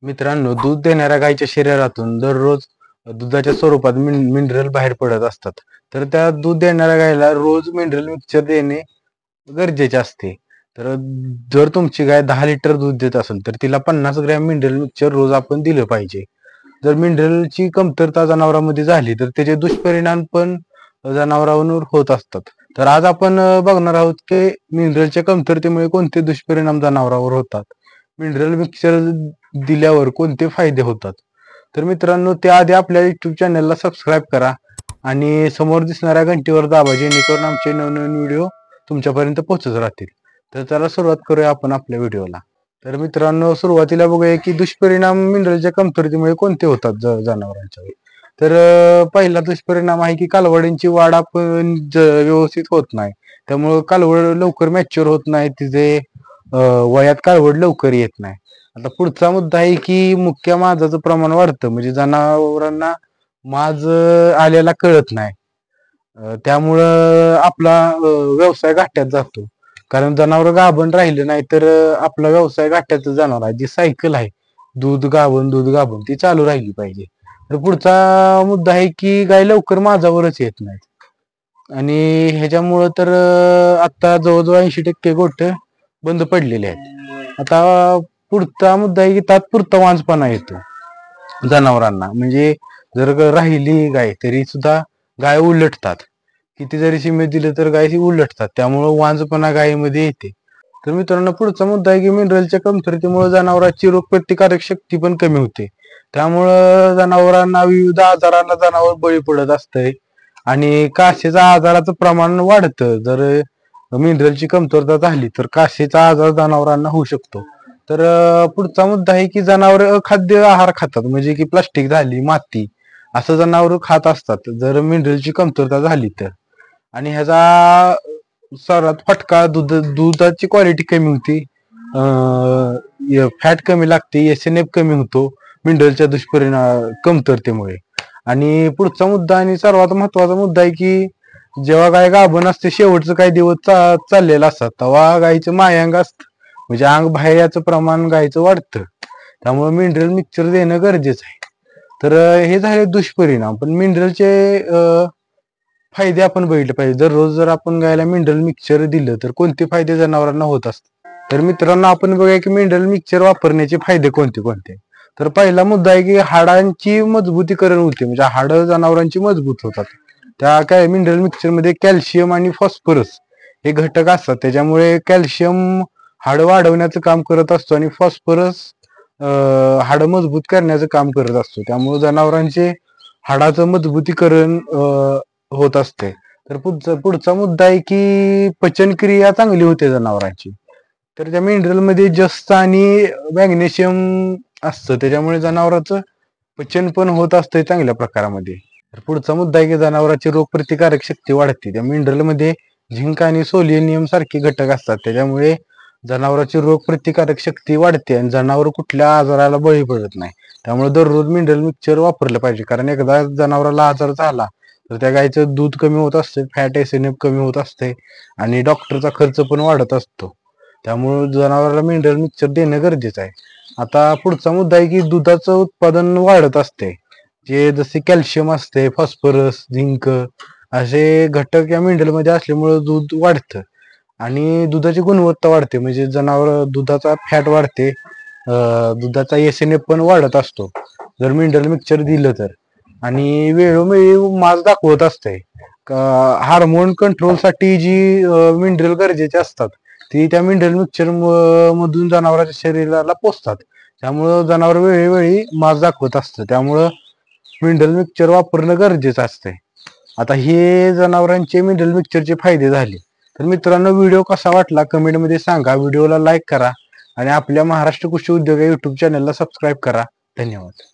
मित्रांनो, दूध देणाऱ्या गायीच्या शरीरातून दररोज दुधाच्या स्वरूपात मिनरल बाहेर पडत असतात. तर त्या दूध देणाऱ्या गायीला रोज मिनरल मिक्सचर देणे गरजेचे असते. तर जर तुमची गाय 10 लिटर दूध देत असेल तर तिला 50 ग्रॅम मिनरल मिक्सचर रोज आपण दिलं पाहिजे. जर मिनरलची कमतरता जनावरांमध्ये झाली तर त्याचे दुष्परिणाम पण जनावरांवर होत असतात. तर आज आपण बघणार आहोत की मिनरलच्या कमतरतेमुळे कोणते दुष्परिणाम जनावरांवर होतात, मिनरल मिक्सचर दिल्यावर कोणते फायदे होतात. तर मित्रांनो, त्याआधी आपल्या युट्यूब चॅनलला सबस्क्राईब करा आणि समोर दिसणाऱ्या घंटीवर दाबा, जेणेकरून आमचे नवनवीन व्हिडिओ तुमच्यापर्यंत पोहोचत राहतील. तर चला सुरुवात करूया आपण आपल्या व्हिडिओला. तर मित्रांनो, सुरुवातीला बघूया की दुष्परिणाम मिनरलच्या कमतरतेमुळे कोणते होतात जनावरांच्या. तर पहिला दुष्परिणाम आहे की कालवडींची वाढ आपण व्यवस्थित होत नाही. त्यामुळे कालवड लवकर मॅच्युअर होत नाही, तिचे वयात कालवड लवकर येत नाही. आता पुढचा मुद्दा आहे की मुख्य माजाचं प्रमाण वाढतं, म्हणजे जनावरांना माज आलेला कळत नाही. त्यामुळं आपला व्यवसाय घाट्यात जातो. कारण जनावर गाभण राहिलं नाही तर आपला व्यवसाय घाट्यात जाणार आहे. जी सायकल आहे दूध गाभण ती चालू राहिली पाहिजे. तर पुढचा मुद्दा आहे की गाय लवकर माझावरच येत नाहीत आणि ह्याच्यामुळं तर आता जवळजवळ 80% गोठ बंद पडलेले आहेत. आता पुढचा मुद्दा आहे की तात्पुरता वांजपणा येतो जनावरांना. म्हणजे जर राहिली गाय तरी सुद्धा गाय उलटतात. किती जरी सीमेत दिलं तर गाय उलटतात, त्यामुळं वांजपणा गायीमध्ये येते. तर मित्रांनो, पुढचा मुद्दा आहे की मिनरलच्या कमतरतेमुळे जनावरांची रोगप्रतिकारक शक्ती पण कमी होते. त्यामुळं जनावरांना विविध आजारांना जनावर बळी पडत असते आणि कासेचा आजाराचं प्रमाण वाढतं. जर मिनरलची कमतरता झाली तर कासेचा आजार जनावरांना होऊ शकतो. तर पुढचा मुद्दा आहे की जनावर अखाद्य आहार खातात, म्हणजे की प्लास्टिक झाली, माती असं जनावर खात असतात जर मिनरलची कमतरता झाली तर. आणि ह्याचा सर्वात फटका दुधाची क्वालिटी कमी होती, फॅट कमी लागते, SNF कमी होतो मिनरलच्या दुष्परिणाम कमतरतेमुळे. आणि पुढचा मुद्दा आणि सर्वात महत्वाचा मुद्दा आहे की जेव्हा गाय गाभण असते, शेवटचं काही दिवस चाललेला असतात, तेव्हा गायीचं मायांग असतं, म्हणजे अंग बाहेर याचं प्रमाण गायीचं वाढतं. त्यामुळे मिनरल मिक्सचर देणं गरजेचं आहे. तर हे झाले दुष्परिणाम. पण मिनरलचे फायदे आपण बघितले पाहिजे. जर आपण गायला मिनरल मिक्सचर दिलं तर कोणते फायदे जनावरांना होत असतात. तर मित्रांनो, आपण बघूया की मिनरल मिक्सचर वापरण्याचे फायदे कोणते कोणते. तर पहिला मुद्दा आहे की हाडांची मजबूतीकरण होते, म्हणजे हाडं जनावरांची मजबूत होतात. त्या काय मिनरल मिक्सचर मध्ये कॅल्शियम आणि फॉस्फरस हे घटक असतात. त्याच्यामुळे कॅल्शियम हाडं वाढवण्याचं काम करत असतो आणि फॉस्फरस हाडं मजबूत करण्याचं काम करत असतो. त्यामुळे जनावरांचे हाडाचं मजबूतीकरण होत असते. तर पुढचा मुद्दा आहे की पचनक्रिया चांगली होते जनावरांची. तर त्या मिनरल मध्ये जस्त आणि मॅग्नेशियम असतं, त्याच्यामुळे जनावरांचं पचन पण होत असतं चांगल्या प्रकारामध्ये. तर पुढचा मुद्दा आहे की जनावरांची रोगप्रतिकारक शक्ती वाढते. त्या मिनरल मध्ये झिंक आणि सोलिनियम सारखे घटक असतात, त्याच्यामुळे जनावरांची रोगप्रतिकारक शक्ती वाढते आणि जनावर कुठल्या आजाराला बळी पडत नाही. त्यामुळे दररोज मिनरल मिक्सचर वापरलं पाहिजे. कारण एकदा जनावराला आजार झाला तर त्या गायीचं दूध कमी होत असते, फॅट SNF कमी होत असते आणि डॉक्टरचा खर्च पण वाढत असतो. त्यामुळे जनावराला मिनरल मिक्सचर देणं गरजेचं आहे. आता पुढचा मुद्दा आहे की दुधाचं उत्पादन वाढत असते. जे जसे कॅल्शियम असते, फॉस्फरस, झिंक असे घटक या मिनरल मध्ये असल्यामुळे दूध वाढतं आणि दुधाची गुणवत्ता वाढते, म्हणजे जनावर दुधाचा फॅट वाढते, दुधाचा SNF पण वाढत असतो जर मिनरल मिक्सचर दिलं तर. आणि वेळोवेळी मास दाखवत असते. हार्मोन कंट्रोलसाठी जी मिनरल गरजेचे असतात ती त्या मिनरल मिक्सचर मधून जनावरांच्या शरीराला पोचतात. त्यामुळं जनावर वेळोवेळी मास दाखवत असतं, त्यामुळं मिनरल मिक्सचर वापरणं गरजेचं असतंय. आता हे जनावरांचे मिनरल मिक्सचरचे फायदे झाले. तर मित्रांनो, व्हिडिओ कसा वाटला कमेंटमध्ये सांगा. व्हिडिओला लाईक करा आणि आपल्या महाराष्ट्र कृषी उद्योग या युट्यूब चॅनलला सबस्क्राईब करा. धन्यवाद.